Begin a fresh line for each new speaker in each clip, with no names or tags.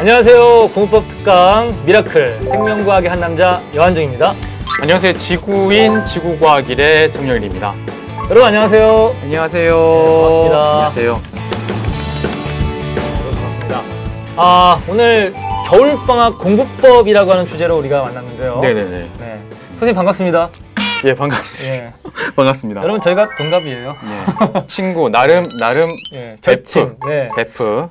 안녕하세요. 공부법 특강 미라클 생명과학의 한 남자 여한정입니다.
안녕하세요. 지구인 지구과학 1의 정영일입니다.
여러분 안녕하세요.
안녕하세요.
네, 반갑습니다.
안녕하세요.
반갑습니다. 오늘 겨울방학 공부법이라고 하는 주제로 우리가 만났는데요.
네네네.
네. 선생님 반갑습니다.
예, 반갑습니다.
예.
반갑습니다.
여러분 저희가 동갑이에요.
예. 친구 나름
예,
베프.
절친. 네.
베프.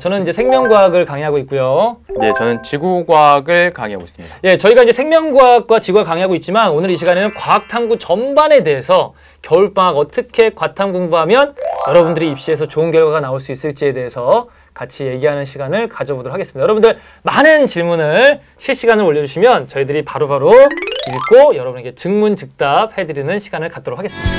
저는 이제 생명과학을 강의하고 있고요.
네, 저는 지구과학을 강의하고 있습니다.
예, 저희가 이제 생명과학과 지구과학 강의하고 있지만 오늘 이 시간에는 과학탐구 전반에 대해서 겨울방학 어떻게 과탐 공부하면 여러분들이 입시에서 좋은 결과가 나올 수 있을지에 대해서 같이 얘기하는 시간을 가져보도록 하겠습니다. 여러분들 많은 질문을 실시간으로 올려주시면 저희들이 바로바로 읽고 여러분에게 즉문즉답 해드리는 시간을 갖도록 하겠습니다.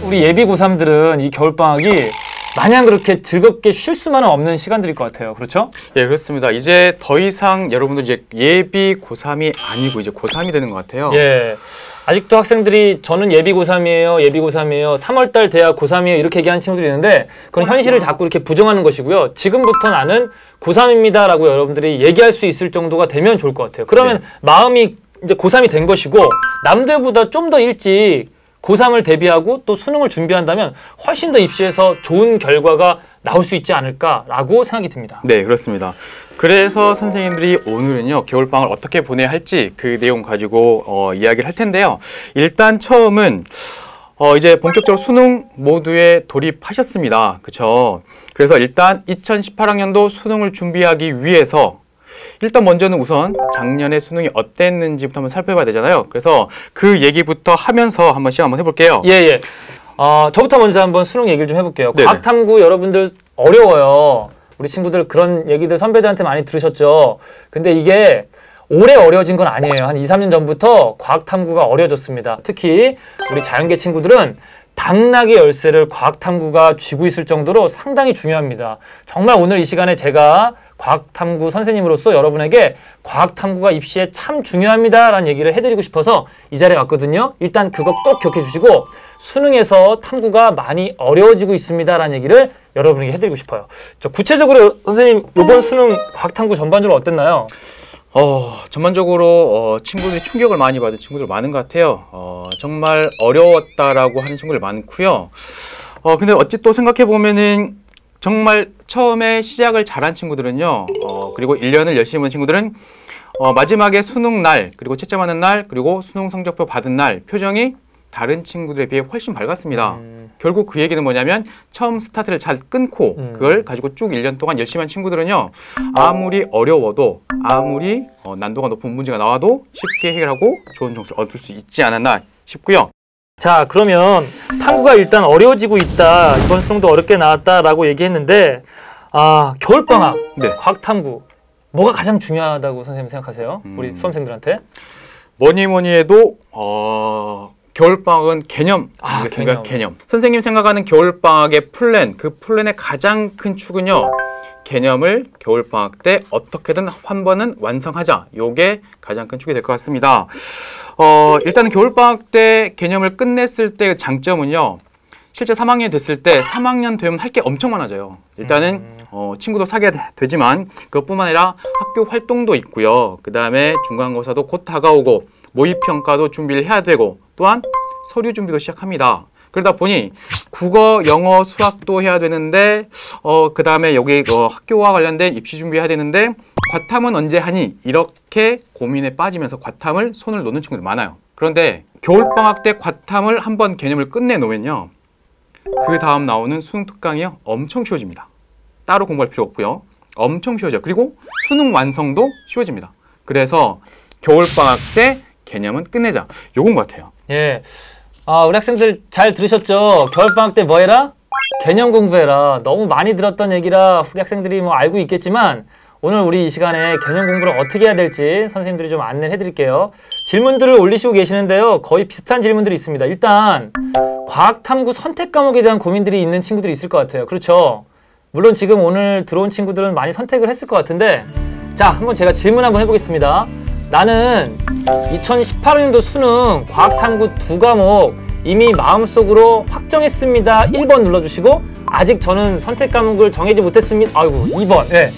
우리 예비 고3들은 이 겨울방학이 마냥 그렇게 즐겁게 쉴 수만은 없는 시간들일 것 같아요. 그렇죠?
예, 그렇습니다. 이제 더 이상 여러분들 이제 예비 고3이 아니고 이제 고3이 되는 것 같아요.
예. 아직도 학생들이 저는 예비 고3이에요. 예비 고3이에요. 3월달 돼야 고3이에요. 이렇게 얘기하는 친구들이 있는데 그건 현실을 자꾸 이렇게 부정하는 것이고요. 지금부터 나는 고3입니다. 라고 여러분들이 얘기할 수 있을 정도가 되면 좋을 것 같아요. 그러면 네. 마음이 이제 고3이 된 것이고 남들보다 좀 더 일찍 고3을 대비하고 또 수능을 준비한다면 훨씬 더 입시에서 좋은 결과가 나올 수 있지 않을까라고 생각이 듭니다.
네, 그렇습니다. 그래서 선생님들이 오늘은요, 겨울방학을 어떻게 보내야 할지 그 내용 가지고 이야기를 할 텐데요. 일단 처음은 이제 본격적으로 수능 모드에 돌입하셨습니다. 그쵸? 그래서 일단 2018학년도 수능을 준비하기 위해서 일단 먼저는 우선 작년에 수능이 어땠는지부터 한번 살펴봐야 되잖아요. 그래서 그 얘기부터 하면서 한번 시작 한번 해볼게요.
예. 저부터 먼저 한번 수능 얘기를 좀 해볼게요.
네네.
과학탐구 여러분들 어려워요. 우리 친구들 그런 얘기들 선배들한테 많이 들으셨죠. 근데 이게 올해 어려워진 건 아니에요. 한 2, 3년 전부터 과학탐구가 어려워졌습니다. 특히 우리 자연계 친구들은 당락의 열쇠를 과학탐구가 쥐고 있을 정도로 상당히 중요합니다. 정말 오늘 이 시간에 제가 과학탐구 선생님으로서 여러분에게 과학탐구가 입시에 참 중요합니다 라는 얘기를 해드리고 싶어서 이 자리에 왔거든요. 일단 그거 꼭 기억해 주시고 수능에서 탐구가 많이 어려워지고 있습니다 라는 얘기를 여러분에게 해드리고 싶어요. 구체적으로 선생님 이번 수능 과학탐구 전반적으로 어땠나요?
전반적으로 친구들이 충격을 많이 받은 친구들 많은 것 같아요. 정말 어려웠다라고 하는 친구들 많고요. 근데 어찌 또 생각해 보면은 정말 처음에 시작을 잘한 친구들은요, 그리고 1년을 열심히 본 친구들은 마지막에 수능 날, 그리고 채점하는 날, 그리고 수능 성적표 받은 날 표정이 다른 친구들에 비해 훨씬 밝았습니다. 결국 그 얘기는 뭐냐면 처음 스타트를 잘 끊고 그걸 가지고 쭉 1년 동안 열심히 한 친구들은요, 아무리 어려워도 아무리 난도가 높은 문제가 나와도 쉽게 해결하고 좋은 점수를 얻을 수 있지 않았나 싶고요.
자, 그러면 탐구가 일단 어려워지고 있다. 이번 수능도 어렵게 나왔다라고 얘기했는데 겨울방학,
네.
과학탐구 뭐가 가장 중요하다고 선생님 생각하세요? 우리 수험생들한테?
뭐니 해도 겨울방학은 개념 아니겠습니까? 개념. 선생님 생각하는 겨울방학의 플랜, 그 플랜의 가장 큰 축은요, 개념을 겨울방학 때 어떻게든 한 번은 완성하자. 요게 가장 큰 축이 될 것 같습니다. 일단은 겨울방학 때 개념을 끝냈을 때 장점은요, 실제 3학년이 됐을 때 3학년 되면 할 게 엄청 많아져요. 일단은 친구도 사귀어야 되지만 그것뿐만 아니라 학교 활동도 있고요. 그 다음에 중간고사도 곧 다가오고 모의평가도 준비를 해야 되고 또한 서류 준비도 시작합니다. 그러다 보니 국어, 영어, 수학도 해야 되는데 그 다음에 여기 학교와 관련된 입시 준비해야 되는데 과탐은 언제 하니? 이렇게 고민에 빠지면서 과탐을 손을 놓는 친구들이 많아요. 그런데 겨울방학 때 과탐을 한번 개념을 끝내놓으면요, 그 다음 나오는 수능 특강이요, 엄청 쉬워집니다. 따로 공부할 필요 없고요. 엄청 쉬워져요. 그리고 수능 완성도 쉬워집니다. 그래서 겨울방학 때 개념은 끝내자. 요건 것 같아요.
예. 우리 학생들 잘 들으셨죠? 겨울방학 때 뭐 해라? 개념 공부해라. 너무 많이 들었던 얘기라 우리 학생들이 뭐 알고 있겠지만 오늘 우리 이 시간에 개념 공부를 어떻게 해야 될지 선생님들이 좀 안내를 해드릴게요. 질문들을 올리시고 계시는데요. 거의 비슷한 질문들이 있습니다. 일단 과학탐구 선택 과목에 대한 고민들이 있는 친구들이 있을 것 같아요. 그렇죠? 물론 지금 오늘 들어온 친구들은 많이 선택을 했을 것 같은데 자, 한번 제가 질문 한번 해보겠습니다. 나는 2018년도 수능 과학탐구 2과목 이미 마음속으로 확정했습니다. 1번 눌러주시고 아직 저는 선택 과목을 정하지 못했습니다. 아이고 2번. 네.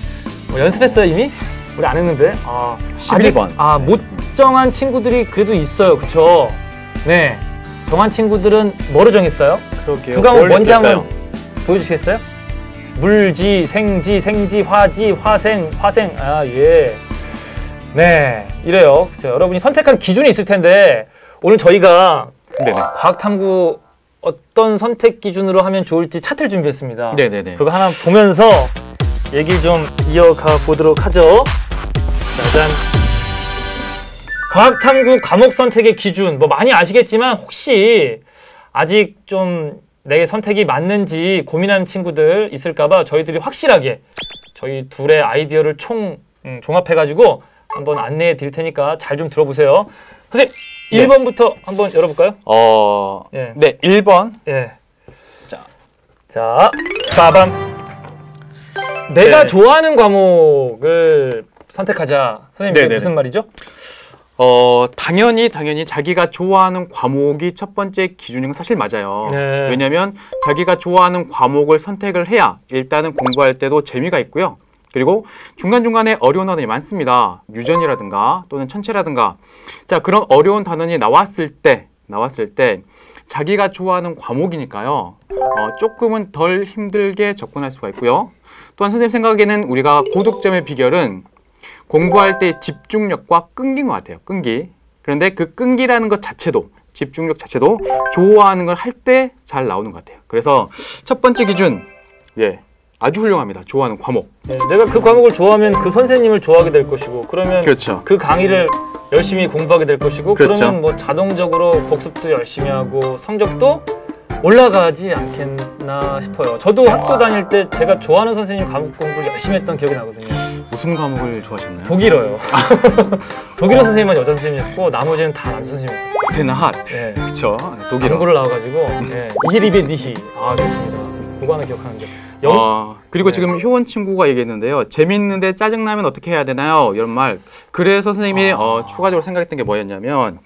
뭐 연습했어요 이미? 우리 안 했는데.
11번.
못 정한 친구들이 그래도 있어요. 그쵸? 네. 정한 친구들은 뭐로 정했어요?
그러게요.
두 과목 뭔지 한번 보여주시겠어요? 물지, 생지, 화지, 화생. 예. 네. 이래요. 그쵸? 여러분이 선택한 기준이 있을 텐데 오늘 저희가
네네.
과학탐구 어떤 선택 기준으로 하면 좋을지 차트를 준비했습니다.
네네네.
그거 하나 보면서 얘기 좀 이어가 보도록 하죠. 짜잔. 과학탐구 과목 선택의 기준 뭐 많이 아시겠지만 혹시 아직 좀 내 선택이 맞는지 고민하는 친구들 있을까봐 저희들이 확실하게 저희 둘의 아이디어를 종합해가지고 한번 안내해 드릴 테니까 잘 좀 들어보세요. 선생님,
네.
1번부터 한번 열어볼까요? 예.
네, 1번.
예. 자, 빠밤. 내가
네.
좋아하는 과목을 선택하자. 선생님, 이게
네네네.
무슨 말이죠?
당연히 자기가 좋아하는 과목이 첫 번째 기준인 건 사실 맞아요.
네.
왜냐하면 자기가 좋아하는 과목을 선택을 해야 일단은 공부할 때도 재미가 있고요. 그리고 중간중간에 어려운 단원이 많습니다. 유전이라든가 또는 천체라든가. 자, 그런 어려운 단원이 나왔을 때 자기가 좋아하는 과목이니까요. 조금은 덜 힘들게 접근할 수가 있고요. 또한 선생님 생각에는 우리가 고득점의 비결은 공부할 때 집중력과 끈기인 것 같아요. 끈기. 그런데 그 끈기라는 것 자체도, 집중력 자체도 좋아하는 걸 할 때 잘 나오는 것 같아요. 그래서 첫 번째 기준, 예, 아주 훌륭합니다. 좋아하는 과목.
네, 내가 그 과목을 좋아하면 그 선생님을 좋아하게 될 것이고 그러면
그렇죠.
그 강의를 열심히 공부하게 될 것이고
그렇죠.
그러면 뭐 자동적으로 복습도 열심히 하고 성적도 올라가지 않겠나 싶어요. 저도 학교 다닐 때 제가 좋아하는 선생님 과목 공부를 열심히 했던 기억이 나거든요.
무슨 과목을 좋아하셨나요?
독일어요. 독일어 선생님은 여자 선생님이었고 나머지는 다 남자 선생님이었고.
스테나 핫.
네.
그쵸. 독일어.
광고를 나와가지고 네. 이히리베 니히. 좋습니다. 그거 하나 기억하는데.
그리고
네.
지금 효원 친구가 얘기했는데요. 재밌는데 짜증나면 어떻게 해야 되나요? 이런 말. 그래서 선생님이 추가적으로 생각했던 게 뭐였냐면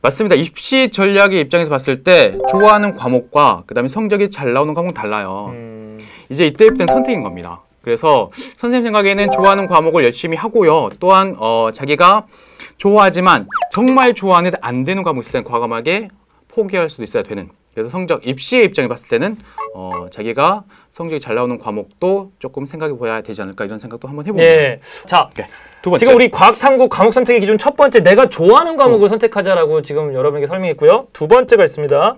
맞습니다. 입시 전략의 입장에서 봤을 때 좋아하는 과목과 그 다음에 성적이 잘 나오는 과목은 달라요. 이제 이때부터는 선택인 겁니다. 그래서 선생님 생각에는 좋아하는 과목을 열심히 하고요. 또한 자기가 좋아하지만 정말 좋아하는데 안 되는 과목이 있을 때는 과감하게 포기할 수도 있어야 되는. 그래서 성적 입시의 입장에 봤을 때는 자기가 성적이 잘 나오는 과목도 조금 생각해 봐야 되지 않을까 이런 생각도 한번 해봅니다.
예. 자,
네, 두 번째.
지금 우리 과학탐구 과목 선택의 기준 첫 번째 내가 좋아하는 과목을 선택하자라고 지금 여러분에게 설명했고요. 두 번째가 있습니다.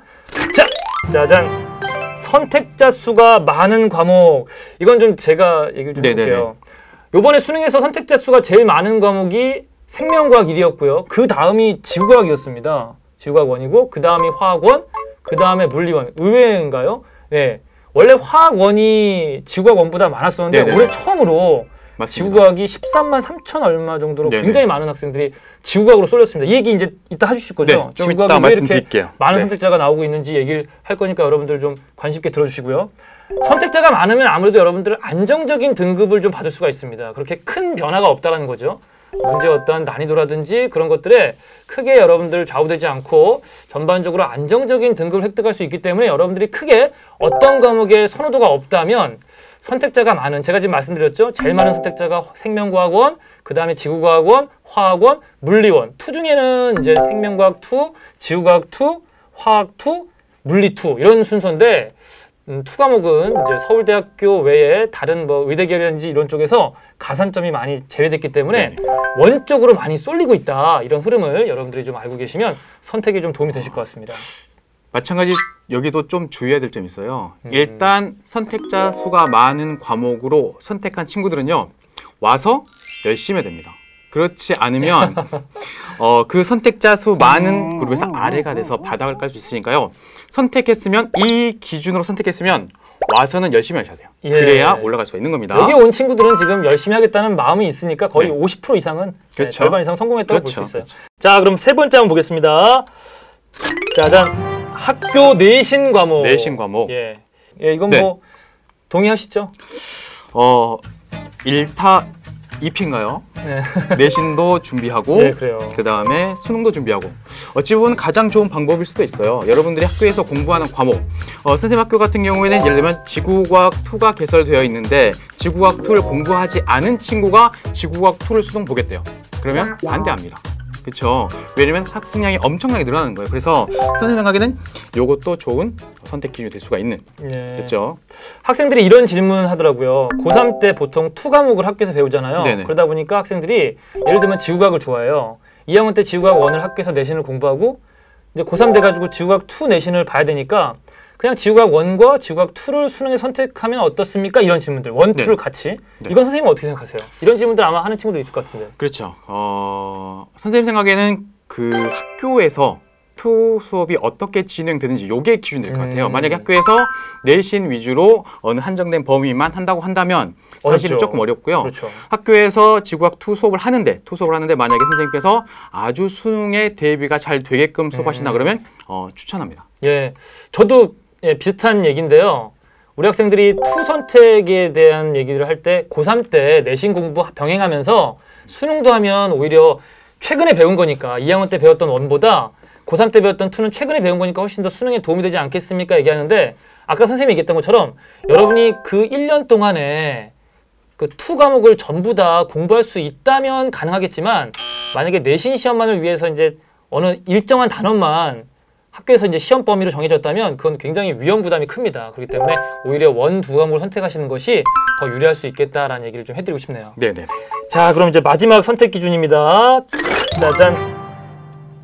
자, 짜잔. 선택자 수가 많은 과목. 이건 좀 제가 얘기를 좀 해볼게요. 요번에 수능에서 선택자 수가 제일 많은 과목이 생명과학 1이었고요. 그 다음이 지구과학이었습니다. 지구과학 1이고 그 다음이 화학 1, 그 다음에 물리 1. 의외인가요? 네. 원래 화학 1이 지구과학 1보다 많았었는데
네네.
올해 처음으로
맞습니다.
지구과학이 13만 3천 얼마 정도로
네네.
굉장히 많은 학생들이 지구과학으로 쏠렸습니다. 이 얘기 이제 이따 해주실 거죠?
네, 좀
지구과학이
이따
왜
말씀드릴게요.
이렇게 많은
네.
선택자가 나오고 있는지 얘기를 할 거니까 여러분들 좀 관심 있게 들어주시고요. 선택자가 많으면 아무래도 여러분들 안정적인 등급을 좀 받을 수가 있습니다. 그렇게 큰 변화가 없다는 거죠. 문제 어떠한 난이도라든지 그런 것들에 크게 여러분들 좌우되지 않고 전반적으로 안정적인 등급을 획득할 수 있기 때문에 여러분들이 크게 어떤 과목에 선호도가 없다면 선택자가 많은, 제가 지금 말씀드렸죠. 제일 많은 선택자가 생명과학원, 그 다음에 지구과학원, 화학원, 물리원. 투 중에는 이제 생명과학 2, 지구과학 2, 화학 2, 물리 2 이런 순서인데 투 과목은 이제 서울대학교 외에 다른 뭐 의대결이라든지 이런 쪽에서 가산점이 많이 제외됐기 때문에 원 쪽으로 많이 쏠리고 있다. 이런 흐름을 여러분들이 좀 알고 계시면 선택에 좀 도움이 되실 것 같습니다.
마찬가지 여기도 좀 주의해야 될 점이 있어요. 일단 선택자 수가 많은 과목으로 선택한 친구들은요. 와서 열심히 해야 됩니다. 그렇지 않으면 그 선택자 수 많은 그룹에서 아래가 돼서 바닥을 깔 수 있으니까요. 선택했으면 이 기준으로 선택했으면 와서는 열심히 하셔야 돼요.
예.
그래야 올라갈 수가 있는 겁니다.
여기 온 친구들은 지금 열심히 하겠다는 마음이 있으니까 거의 50% 이상은
그렇죠.
절반 이상 성공했다고 볼 수
그렇죠.
있어요.
그렇죠.
자, 그럼 세 번째 한번 보겠습니다. 짜잔. 학교 내신 과목.
내신 과목.
예. 예, 이건
네.
뭐 동의하시죠?
1타 2피인가요?
네.
내신도 준비하고
네, 그래요.
그 다음에 수능도 준비하고 어찌 보면 가장 좋은 방법일 수도 있어요. 여러분들이 학교에서 공부하는 과목 선생님 학교 같은 경우에는 예를 들면 지구과학 2가 개설되어 있는데 지구과학 2를 공부하지 않은 친구가 지구과학 2를 수능 보겠대요. 그러면 반대합니다. 그렇죠? 왜냐면 학습량이 엄청나게 늘어나는 거예요. 그래서 선생님 생각에는 이것도 좋은 선택 기준이 될 수가 있는. 그렇죠?
학생들이 이런 질문 하더라고요. 고3 때 보통 2 과목을 학교에서 배우잖아요.
네네.
그러다 보니까 학생들이 예를 들면 지구과학을 좋아해요. 2학년 때 지구과학 1을 학교에서 내신을 공부하고 이제 고3 돼가지고 지구과학 2 내신을 봐야 되니까 그냥 지구과학 1과 지구과학 2를 수능에 선택하면 어떻습니까? 이런 질문들. 1, 2를 같이.
네.
이건 선생님은 어떻게 생각하세요? 이런 질문들 아마 하는 친구도 있을 것 같은데.
그렇죠. 선생님 생각에는 그 학교에서 2 수업이 어떻게 진행되는지 이게 기준이 될 것 같아요. 만약에 학교에서 내신 위주로 어느 한정된 범위만 한다고 한다면 사실은 조금 어렵고요.
그렇죠.
학교에서 지구과학 2 수업을 하는데 만약에 선생님께서 아주 수능에 대비가 잘 되게끔 수업하신다 그러면 추천합니다.
예, 저도 비슷한 얘기인데요. 우리 학생들이 2 선택에 대한 얘기를 할 때 고3 때 내신 공부 병행하면서 수능도 하면 오히려 최근에 배운 거니까 2학년 때 배웠던 1보다 고3 때 배웠던 2는 최근에 배운 거니까 훨씬 더 수능에 도움이 되지 않겠습니까? 얘기하는데 아까 선생님이 얘기했던 것처럼 여러분이 그 1년 동안에 그 2 과목을 전부 다 공부할 수 있다면 가능하겠지만 만약에 내신 시험만을 위해서 이제 어느 일정한 단원만 학교에서 이제 시험 범위로 정해졌다면 그건 굉장히 위험 부담이 큽니다. 그렇기 때문에 오히려 1, 2 과목을 선택하시는 것이 더 유리할 수 있겠다라는 얘기를 좀 해드리고 싶네요.
네네.
자, 그럼 이제 마지막 선택 기준입니다. 짜잔.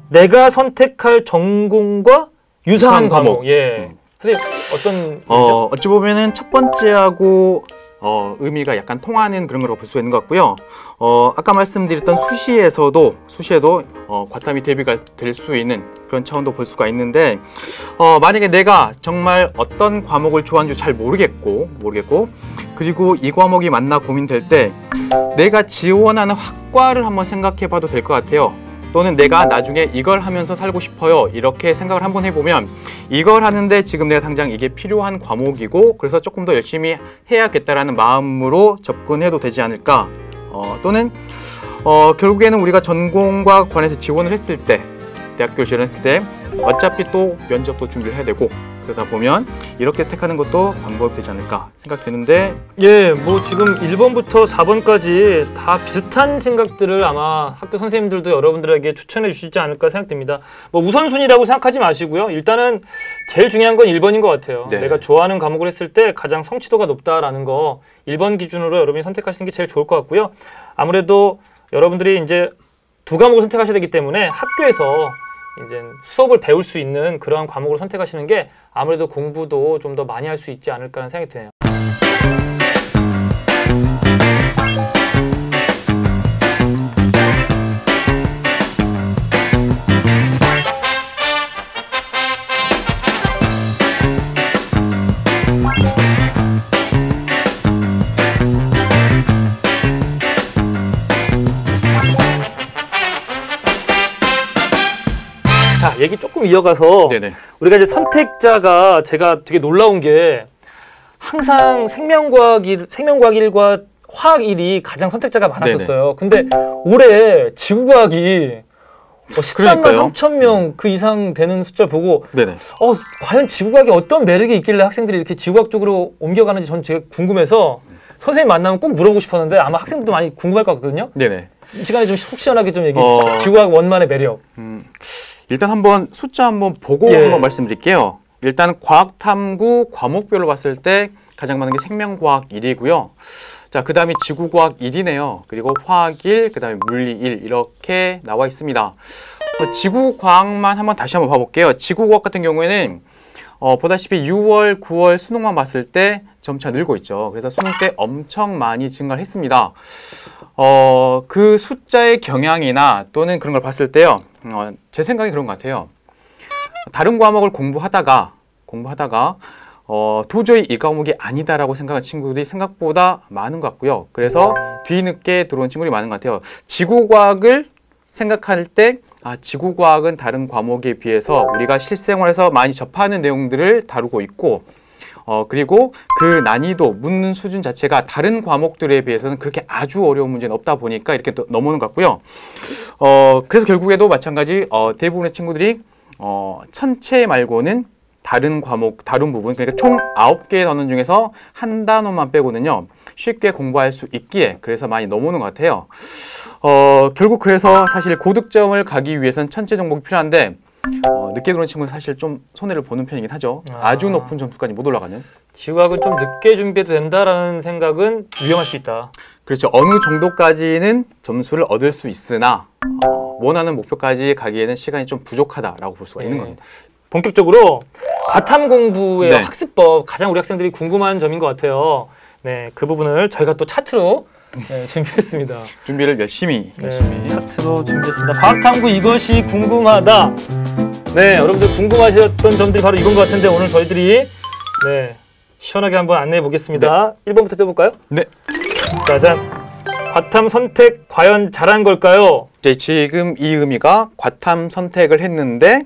내가 선택할 전공과 유사한 과목. 예. 선생님 어떤 얘기죠?
어찌 보면은 첫 번째하고 의미가 약간 통하는 그런 거라고 볼 수 있는 것 같고요. 아까 말씀드렸던 수시에도 과탐이 대비가 될 수 있는 그런 차원도 볼 수가 있는데 만약에 내가 정말 어떤 과목을 좋아하는지 잘 모르겠고 그리고 이 과목이 맞나 고민될 때 내가 지원하는 학과를 한번 생각해 봐도 될 것 같아요. 또는 내가 나중에 이걸 하면서 살고 싶어요. 이렇게 생각을 한번 해보면 이걸 하는데 지금 내가 당장 이게 필요한 과목이고 그래서 조금 더 열심히 해야겠다라는 마음으로 접근해도 되지 않을까. 또는 결국에는 우리가 전공과 관해서 지원을 했을 때 대학교 지원했을 때 어차피 또 면접도 준비를 해야 되고 그러다 보면 이렇게 택하는 것도 방법이 되지 않을까 생각되는데
예, 뭐 지금 1번부터 4번까지 다 비슷한 생각들을 아마 학교 선생님들도 여러분들에게 추천해 주시지 않을까 생각됩니다. 뭐 우선순위라고 생각하지 마시고요. 일단은 제일 중요한 건 1번인 것 같아요.
네.
내가 좋아하는 과목을 했을 때 가장 성취도가 높다라는 거 1번 기준으로 여러분이 선택하시는 게 제일 좋을 것 같고요. 아무래도 여러분들이 이제 2 과목을 선택하셔야 되기 때문에 학교에서 이제 수업을 배울 수 있는 그러한 과목을 선택하시는 게 아무래도 공부도 좀 더 많이 할 수 있지 않을까라는 생각이 드네요. 자, 얘기 조금 이어가서
네네.
우리가 이제 선택자가 제가 되게 놀라운 게 항상 생명과학 1과 화학 1이 가장 선택자가 많았었어요. 근데 올해 지구과학이 13만 3천 명 그 이상 되는 숫자 보고
네네.
과연 지구과학에 어떤 매력이 있길래 학생들이 이렇게 지구과학 쪽으로 옮겨가는지 전 되게 궁금해서 선생님 만나면 꼭 물어보고 싶었는데 아마 학생들도 많이 궁금할 것 같거든요.
네네.
이 시간에 좀 속 시원하게 좀 얘기해 주시죠. 지구과학 원만의 매력.
일단 한번 숫자 한번 보고 한번 말씀드릴게요. 일단 과학탐구 과목별로 봤을 때 가장 많은 게 생명과학 1이고요. 자, 그 다음에 지구과학 1이네요. 그리고 화학 1, 그 다음에 물리 1 이렇게 나와 있습니다. 지구과학만 다시 한번 봐볼게요. 지구과학 같은 경우에는 보다시피 6월, 9월 수능만 봤을 때 점차 늘고 있죠. 그래서 수능 때 엄청 많이 증가를 했습니다. 그 숫자의 경향이나 또는 그런 걸 봤을 때요. 제 생각이 그런 것 같아요. 다른 과목을 공부하다가 도저히 이 과목이 아니다라고 생각하는 친구들이 생각보다 많은 것 같고요. 그래서 뒤늦게 들어온 친구들이 많은 것 같아요. 지구과학을 생각할 때 지구과학은 다른 과목에 비해서 우리가 실생활에서 많이 접하는 내용들을 다루고 있고 그리고 그 난이도, 묻는 수준 자체가 다른 과목들에 비해서는 그렇게 아주 어려운 문제는 없다 보니까 이렇게 또 넘어오는 것 같고요. 그래서 결국에도 마찬가지 대부분의 친구들이 천체 말고는 다른 과목, 다른 부분, 그러니까 총 9개의 단원 중에서 한 단원만 빼고는요, 쉽게 공부할 수 있기에 그래서 많이 넘어오는 것 같아요. 결국 그래서 사실 고득점을 가기 위해서는 천체 정복이 필요한데, 늦게 들어오는 친구는 사실 좀 손해를 보는 편이긴 하죠. 아주 높은 점수까지 못 올라가는.
지구학은 좀 늦게 준비해도 된다라는 생각은 위험할 수 있다.
그렇죠. 어느 정도까지는 점수를 얻을 수 있으나 원하는 목표까지 가기에는 시간이 좀 부족하다라고 볼 수가 있는 겁니다.
본격적으로 과탐 공부의
네.
학습법, 가장 우리 학생들이 궁금한 점인 것 같아요. 네, 그 부분을 저희가 또 차트로 준비했습니다.
준비를 열심히
차트로 준비했습니다. 과학탐구 이것이 궁금하다. 네, 여러분들 궁금하셨던 점들이 바로 이건 것 같은데 오늘 저희들이 시원하게 한번 안내해 보겠습니다. 1번부터 떼볼까요?
네.
짜잔. 과탐 선택 과연 잘한 걸까요?
네, 지금 이 의미가 과탐 선택을 했는데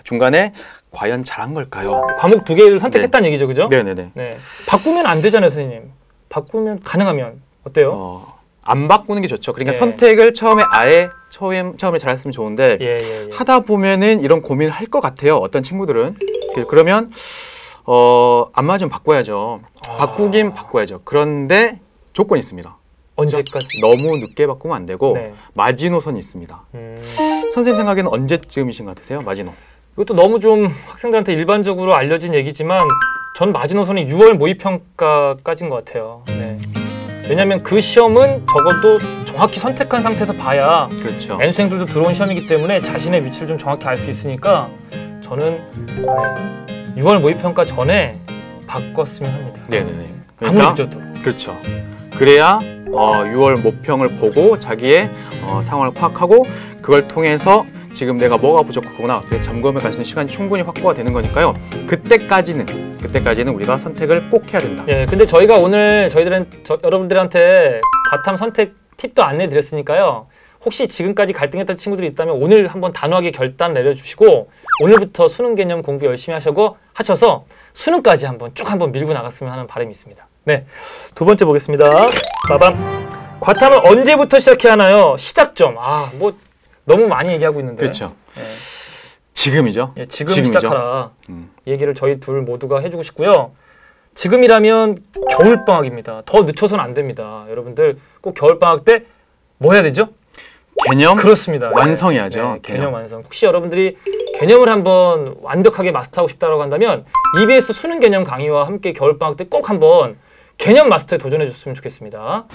중간에 과연 잘한 걸까요?
과목 2개를 선택했다는 얘기죠, 그죠?
네네네.
네. 바꾸면 안 되잖아요, 선생님. 바꾸면 가능하면 어때요?
안 바꾸는 게 좋죠. 그러니까 선택을 처음에 아예 처음에 잘했으면 좋은데 하다 보면은 이런 고민을 할 것 같아요. 어떤 친구들은. 그러면 안 맞으면 바꿔야죠. 바꾸긴 바꿔야죠. 그런데 조건이 있습니다.
언제까지?
너무 늦게 바꾸면 안 되고 마지노선이 있습니다. 선생님 생각에는 언제쯤이신 것 같으세요? 마지노.
이것도 너무 좀 학생들한테 일반적으로 알려진 얘기지만 전 마지노선이 6월 모의평가까지인 것 같아요. 왜냐하면 그 시험은 적어도 정확히 선택한 상태에서 봐야
그렇죠.
N수생들도 들어온 시험이기 때문에 자신의 위치를 좀 정확히 알 수 있으니까 저는 6월 모의평가 전에 바꿨으면 합니다.
네네네.
그러니까, 아무리 늦어도.
그렇죠. 그래야 6월 모평을 보고 자기의 상황을 파악하고 그걸 통해서 지금 내가 뭐가 부족하구나 점검해 갈 수 있는 시간이 충분히 확보가 되는 거니까요. 그때까지는 우리가 선택을 꼭 해야 된다.
근데 저희가 오늘 여러분들한테 과탐 선택 팁도 안내해 드렸으니까요. 혹시 지금까지 갈등했던 친구들이 있다면 오늘 한번 단호하게 결단 내려주시고 오늘부터 수능 개념 공부 열심히 하셔서 수능까지 쭉 한번 밀고 나갔으면 하는 바람이 있습니다. 네, 2번째 보겠습니다. 빠밤. 과탐은 언제부터 시작해야 하나요? 시작점. 뭐 너무 많이 얘기하고 있는데.
그렇죠. 지금이죠.
지금 시작하라. 얘기를 저희 둘 모두가 해주고 싶고요. 지금이라면 겨울방학입니다. 더 늦춰서는 안 됩니다. 여러분들 꼭 겨울방학 때 뭐 해야 되죠?
개념?
그렇습니다.
완성해야죠.
개념 완성. 혹시 여러분들이 개념을 한번 완벽하게 마스터하고 싶다고 한다면 EBS 수능 개념 강의와 함께 겨울방학 때 꼭 한번 개념 마스터에 도전해 줬으면 좋겠습니다.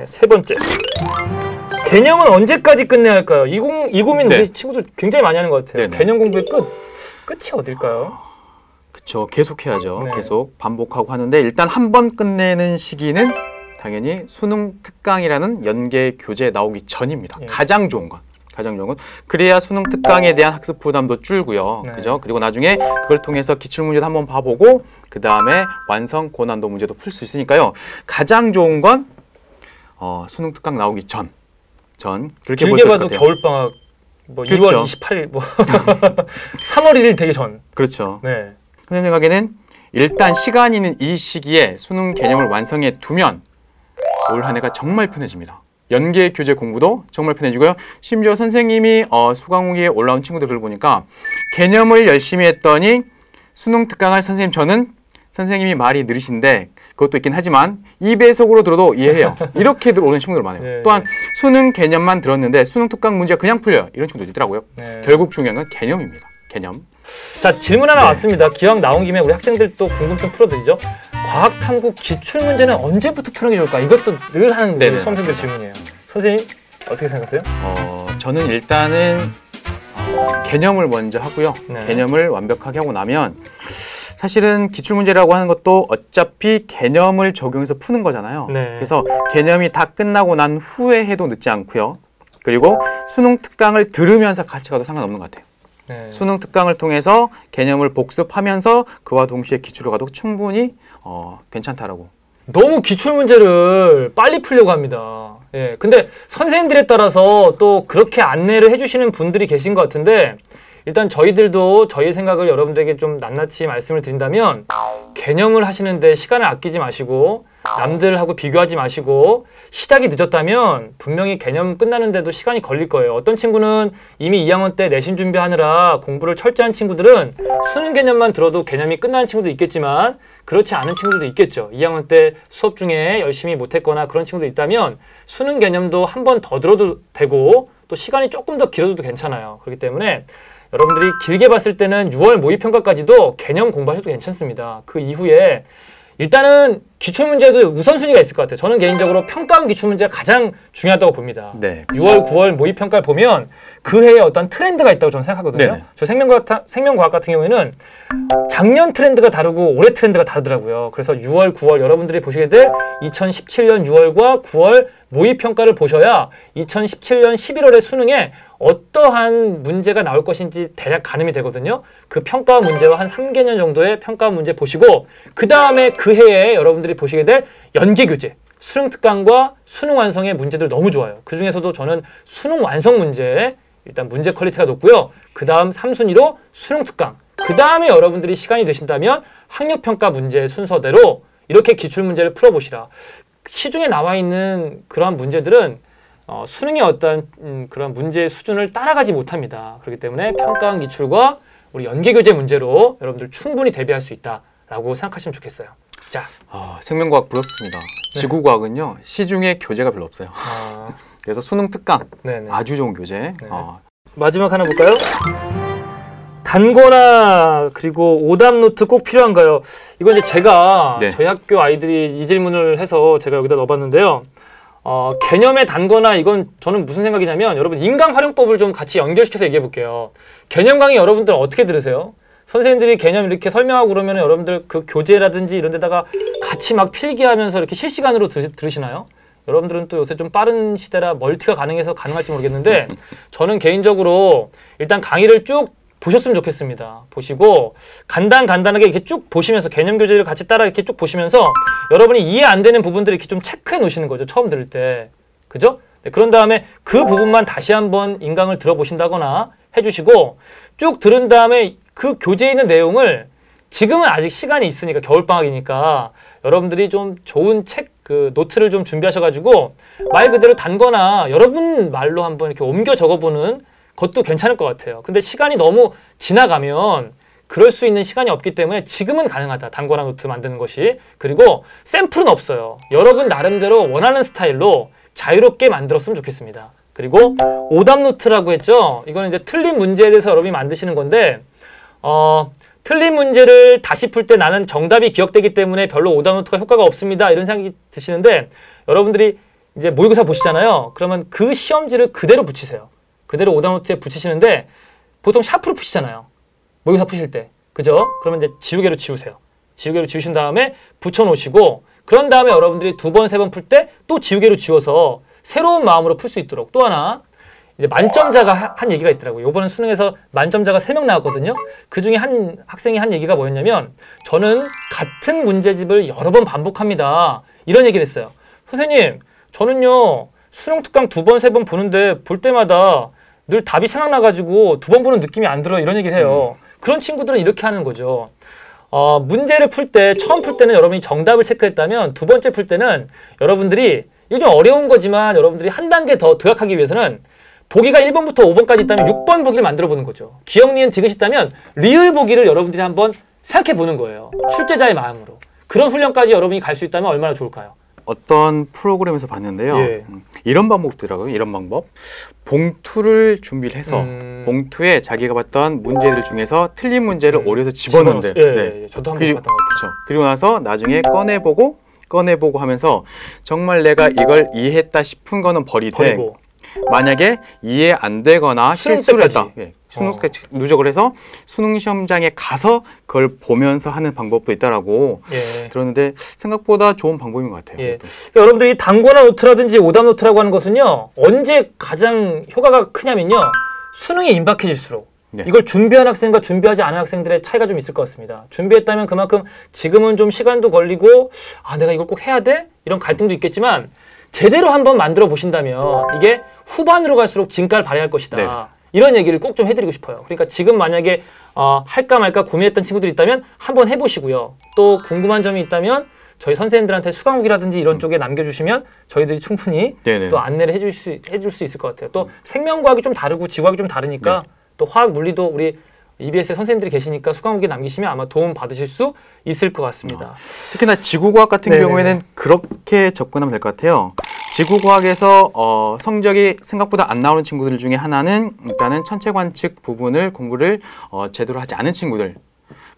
세 번째. 개념은 언제까지 끝내야 할까요? 이 고민 우리 친구들 굉장히 많이 하는 것 같아요. 개념 공부의 끝이 어딜까요?
그렇죠. 계속 해야죠. 계속 반복하고 하는데 일단 한 번 끝내는 시기는 당연히 수능 특강이라는 연계 교재 나오기 전입니다. 가장 좋은 건. 그래야 수능 특강에 대한 학습 부담도 줄고요. 그죠? 그리고 나중에 그걸 통해서 기출문제도 한번 봐보고 그 다음에 완성 고난도 문제도 풀 수 있으니까요. 가장 좋은 건 수능 특강 나오기 전 그렇게
길게 봐도 겨울방학 2월 28일 3월 1일 되기 전.
그렇죠. 선생님 생각에는 일단 시간이 있는 이 시기에 수능 개념을 완성해 두면 올 한 해가 정말 편해집니다. 연계 교재 공부도 정말 편해지고요. 심지어 선생님이 수강후기에 올라온 친구들을 보니까 개념을 열심히 했더니 수능 특강할 선생님 선생님이 말이 느리신데 그것도 있긴 하지만 2배속으로 들어도 이해해요. 이렇게 오는 친구들 많아요. 또한 수능 개념만 들었는데 수능 특강 문제가 그냥 풀려요. 이런 친구도 있더라고요. 결국 중요한 건 개념입니다. 개념.
자, 질문 하나 왔습니다. 기왕 나온 김에 우리 학생들 또 궁금증 풀어드리죠. 과학탐구 기출문제는 언제부터 푸는 게 좋을까? 이것도 늘 하는 수험생들 질문이에요. 선생님, 어떻게 생각하세요?
저는 일단은 개념을 먼저 하고요.
네.
개념을 완벽하게 하고 나면 사실은 기출문제라고 하는 것도 어차피 개념을 적용해서 푸는 거잖아요.
네.
그래서 개념이 다 끝나고 난 후에 해도 늦지 않고요. 그리고 수능 특강을 들으면서 같이 가도 상관없는 것 같아요.
네.
수능 특강을 통해서 개념을 복습하면서 그와 동시에 기출을 가도 충분히 괜찮다라고.
너무 기출 문제를 빨리 풀려고 합니다. 예. 근데 선생님들에 따라서 또 그렇게 안내를 해주시는 분들이 계신 것 같은데, 일단 저희들도 저희 생각을 여러분들에게 좀 낱낱이 말씀을 드린다면, 개념을 하시는데 시간을 아끼지 마시고 남들하고 비교하지 마시고, 시작이 늦었다면 분명히 개념 끝나는데도 시간이 걸릴 거예요. 어떤 친구는 이미 2학년 때 내신 준비하느라 공부를 철저히 한 친구들은 수능 개념만 들어도 개념이 끝나는 친구도 있겠지만, 그렇지 않은 친구들도 있겠죠. 2학년 때 수업 중에 열심히 못했거나 그런 친구도 있다면 수능 개념도 한 번 더 들어도 되고, 또 시간이 조금 더 길어져도 괜찮아요. 그렇기 때문에 여러분들이 길게 봤을 때는 6월 모의평가까지도 개념 공부하셔도 괜찮습니다. 그 이후에 일단은 기출문제도 우선순위가 있을 것 같아요. 저는 개인적으로 평가원 기출문제가 가장 중요하다고 봅니다.
네.
6월, 9월 모의평가를 보면 그 해에 어떤 트렌드가 있다고 저는 생각하거든요.
네네.
저 생명과학 같은 경우에는 작년 트렌드가 다르고 올해 트렌드가 다르더라고요. 그래서 6월, 9월 여러분들이 보시게 될 2017년 6월과 9월 모의평가를 보셔야 2017년 11월의 수능에 어떠한 문제가 나올 것인지 대략 가늠이 되거든요. 그 평가 문제와 한 3개년 정도의 평가 문제 보시고, 그 다음에 그 해에 여러분들이 보시게 될 연계교재, 수능 특강과 수능 완성의 문제들 너무 좋아요. 그 중에서도 저는 수능 완성 문제, 일단 문제 퀄리티가 높고요. 그 다음 3순위로 수능 특강, 그 다음에 여러분들이 시간이 되신다면 학력평가 문제 순서대로 이렇게 기출문제를 풀어보시라. 시중에 나와 있는 그러한 문제들은 수능의 어떤 그런 문제의 수준을 따라가지 못합니다. 그렇기 때문에 평가원 기출과 우리 연계교재 문제로 여러분들 충분히 대비할 수 있다라고 생각하시면 좋겠어요. 자,
생명과학 부럽습니다.
네.
지구과학은요, 시중에 교재가 별로 없어요. 그래서 수능 특강
네네.
아주 좋은 교재.
네. 마지막 하나 볼까요? 단거나 그리고 오답 노트 꼭 필요한가요? 이건 이제 제가
네.
저희 학교 아이들이 이 질문을 해서 제가 여기다 넣어봤는데요. 개념의 단거나, 이건 저는 무슨 생각이냐면, 여러분 인강 활용법을 좀 같이 연결시켜서 얘기해 볼게요. 개념 강의 여러분들 어떻게 들으세요? 선생님들이 개념 이렇게 설명하고 그러면 여러분들 그 교재라든지 이런 데다가 같이 막 필기하면서 이렇게 실시간으로 들으시나요? 여러분들은 또 요새 좀 빠른 시대라 멀티가 가능해서 가능할지 모르겠는데, 저는 개인적으로 일단 강의를 쭉 보셨으면 좋겠습니다. 보시고 간단하게 이렇게 쭉 보시면서 개념 교재를 같이 따라 이렇게 쭉 보시면서 여러분이 이해 안 되는 부분들을 이렇게 좀 체크해 놓으시는 거죠. 처음 들을 때. 그죠? 네, 그런 다음에 그 부분만 다시 한번 인강을 들어보신다거나 해주시고, 쭉 들은 다음에 그 교재에 있는 내용을, 지금은 아직 시간이 있으니까 겨울방학이니까 여러분들이 좀 좋은 책, 그 노트를 좀 준비하셔가지고 말 그대로 단거나 여러분 말로 한번 이렇게 옮겨 적어보는 그것도 괜찮을 것 같아요. 근데 시간이 너무 지나가면 그럴 수 있는 시간이 없기 때문에 지금은 가능하다. 단거나 노트 만드는 것이. 그리고 샘플은 없어요. 여러분 나름대로 원하는 스타일로 자유롭게 만들었으면 좋겠습니다. 그리고 오답 노트라고 했죠. 이거는 이제 틀린 문제에 대해서 여러분이 만드시는 건데, 틀린 문제를 다시 풀 때 나는 정답이 기억되기 때문에 별로 오답 노트가 효과가 없습니다. 이런 생각이 드시는데, 여러분들이 이제 모의고사 보시잖아요. 그러면 그 시험지를 그대로 붙이세요. 그대로 오답 노트에 붙이시는데, 보통 샤프로 푸시잖아요. 모의고사 푸실 때. 그죠? 그러면 이제 지우개로 지우세요. 지우개로 지우신 다음에 붙여놓으시고, 그런 다음에 여러분들이 2번, 3번 풀 때 또 지우개로 지워서 새로운 마음으로 풀 수 있도록. 또 하나, 이제 만점자가 한 얘기가 있더라고요. 이번 수능에서 만점자가 3명 나왔거든요. 그 중에 한 학생이 한 얘기가 뭐였냐면, 저는 같은 문제집을 여러 번 반복합니다. 이런 얘기를 했어요. 선생님, 저는요, 수능 특강 2번, 3번 보는데 볼 때마다 늘 답이 생각나가지고 2번 보는 느낌이 안 들어. 이런 얘기를 해요. 그런 친구들은 이렇게 하는 거죠. 문제를 풀 때, 처음 풀 때는 여러분이 정답을 체크했다면, 두 번째 풀 때는 여러분들이, 이거 좀 어려운 거지만 여러분들이 한 단계 더 도약하기 위해서는 보기가 1번부터 5번까지 있다면 6번 보기를 만들어 보는 거죠. 기억, 니은, 디귿이 있다면 리을 보기를 여러분들이 한번 생각해 보는 거예요. 출제자의 마음으로. 그런 훈련까지 여러분이 갈 수 있다면 얼마나 좋을까요?
어떤 프로그램에서 봤는데요.
예.
이런 방법더라고요. 이런 방법. 봉투를 준비를 해서 봉투에 자기가 봤던 문제들 중에서 틀린 문제를 오려서 집어넣는데.
예, 저도 한번 봤던 것 같아요.
그렇죠. 그리고 나서 나중에 꺼내보고 하면서 정말 내가 이걸 이해했다 싶은 거는 버리되, 만약에 이해 안 되거나
수능
실수를
때까지.
했다. 예, 수능 때까지 누적을 해서 수능 시험장에 가서 그걸 보면서 하는 방법도 있다라고
예.
들었는데 생각보다 좋은 방법인 것 같아요.
예. 그러니까 여러분들이 단권화 노트라든지 오답 노트라고 하는 것은요, 언제 가장 효과가 크냐면요, 수능이 임박해질수록.
네.
이걸 준비한 학생과 준비하지 않은 학생들의 차이가 좀 있을 것 같습니다. 준비했다면 그만큼 지금은 좀 시간도 걸리고, 아, 내가 이걸 꼭 해야 돼? 이런 갈등도 있겠지만, 제대로 한번 만들어 보신다면 이게 후반으로 갈수록 진가를 발휘할 것이다.
네.
이런 얘기를 꼭 좀 해드리고 싶어요. 그러니까 지금 만약에 할까 말까 고민했던 친구들이 있다면 한번 해보시고요. 또 궁금한 점이 있다면 저희 선생님들한테 수강후기라든지 이런 쪽에 남겨주시면 저희들이 충분히
네네.
또 안내를 해줄 수 있을 것 같아요. 또 생명과학이 좀 다르고 지구과학이 좀 다르니까
네.
또 화학, 물리도 우리 EBS에 선생님들이 계시니까 수강후기 남기시면 아마 도움 받으실 수 있을 것 같습니다.
특히나 지구과학 같은
네네네.
경우에는 그렇게 접근하면 될 것 같아요. 지구과학에서 성적이 생각보다 안 나오는 친구들 중에 하나는 일단은 천체 관측 부분을 공부를 제대로 하지 않은 친구들.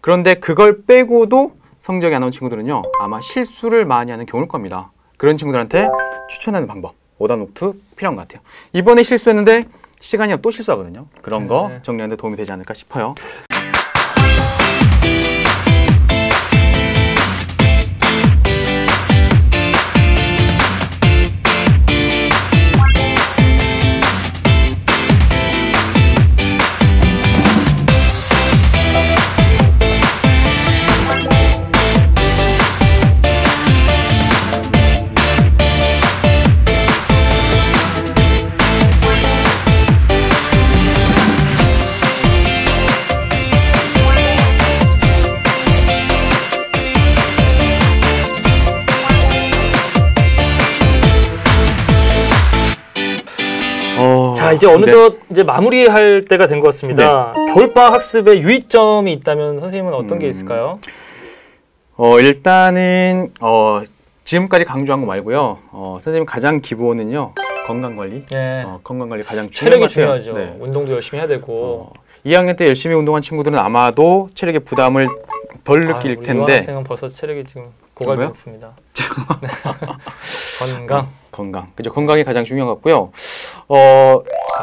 그런데 그걸 빼고도 성적이 안 나오는 친구들은요, 아마 실수를 많이 하는 경우일 겁니다. 그런 친구들한테 추천하는 방법, 오답 노트 필요한 것 같아요. 이번에 실수했는데 시간이 없 또 실수하거든요. 그런 거
네.
정리하는 데 도움이 되지 않을까 싶어요.
자, 이제 어느덧 이제 마무리할 때가 된 것 같습니다. 겨울방학 학습에 유의점이 있다면 선생님은 어떤 게 있을까요?
일단은 지금까지 강조한 거 말고요. 선생님 가장 기본은요, 건강 관리.
네.
건강 관리 가장
체력이
중요한 것
중요하죠.
같아요. 네.
운동도 열심히 해야 되고.
2학년 때 열심히 운동한 친구들은 아마도 체력의 부담을 덜 느낄
우리
텐데.
학생은 벌써 체력이 지금 고갈됐습니다. 네.
건강. 그죠. 건강이 가장 중요한 것 같고요.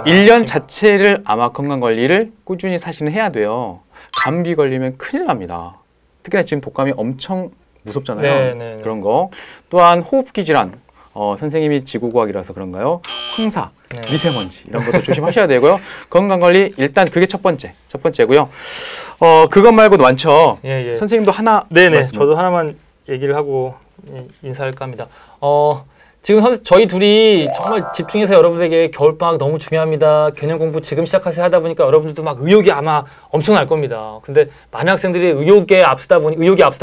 1년 자체를 아마 건강 관리를 꾸준히 사실은 해야 돼요. 감기 걸리면 큰일 납니다. 특히나 지금 독감이 엄청 무섭잖아요.
네.
그런 거. 또한 호흡기 질환. 선생님이 지구과학이라서 그런가요? 황사,
네.
미세먼지 이런 것도 조심하셔야 되고요. 건강 관리 일단 그게 첫 번째고요. 그것 말고도 많죠.
예.
선생님도 하나
네네.
말씀.
저도 하나만 얘기를 하고 인사할까 합니다. 지금 저희 둘이 정말 집중해서 여러분에게 겨울방학 너무 중요합니다. 개념 공부 지금 시작하세요 하다 보니까 여러분들도 막 의욕이 아마 엄청날 겁니다. 근데 많은 학생들이 의욕이 앞서다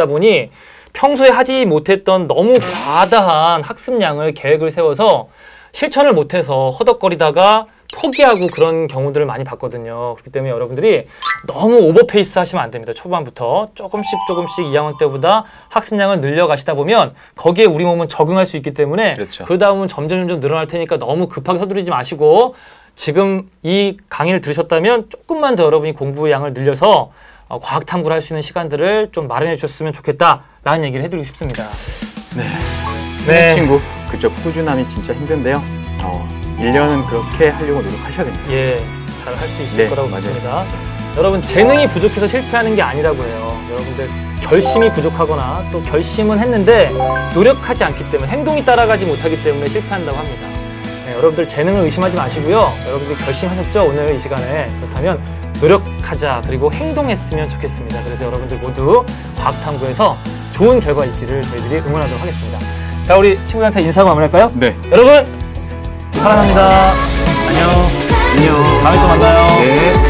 보니 평소에 하지 못했던 너무 과다한 학습량을 계획을 세워서 실천을 못해서 허덕거리다가 포기하고 그런 경우들을 많이 봤거든요. 그렇기 때문에 여러분들이 너무 오버페이스 하시면 안 됩니다. 초반부터 조금씩 2학년 때보다 학습량을 늘려가시다 보면 거기에 우리 몸은 적응할 수 있기 때문에
그렇죠.
그러다 보면 점점 늘어날 테니까 너무 급하게 서두르지 마시고 지금 이 강의를 들으셨다면 조금만 더 여러분이 공부 양을 늘려서 과학 탐구를 할 수 있는 시간들을 좀 마련해 주셨으면 좋겠다라는 얘기를 해드리고 싶습니다.
네. 친구, 그죠. 꾸준함이 진짜 힘든데요. 1년은 그렇게 하려고 노력하셔야 됩니다.
예, 잘 할 수 있을 거라고
맞아요.
믿습니다. 여러분, 재능이 부족해서 실패하는 게 아니라고 해요. 여러분들 결심이 부족하거나 또 결심은 했는데 노력하지 않기 때문에 행동이 따라가지 못하기 때문에 실패한다고 합니다. 네, 여러분들 재능을 의심하지 마시고요. 여러분들 결심하셨죠? 오늘 이 시간에. 그렇다면 노력하자, 그리고 행동했으면 좋겠습니다. 그래서 여러분들 모두 과학탐구에서 좋은 결과 있기를 저희들이 응원하도록 하겠습니다. 자, 우리 친구들한테 인사하고 마무리할까요?
네.
여러분, 사랑합니다. 안녕.
안녕.
다음에 또 만나요.
네.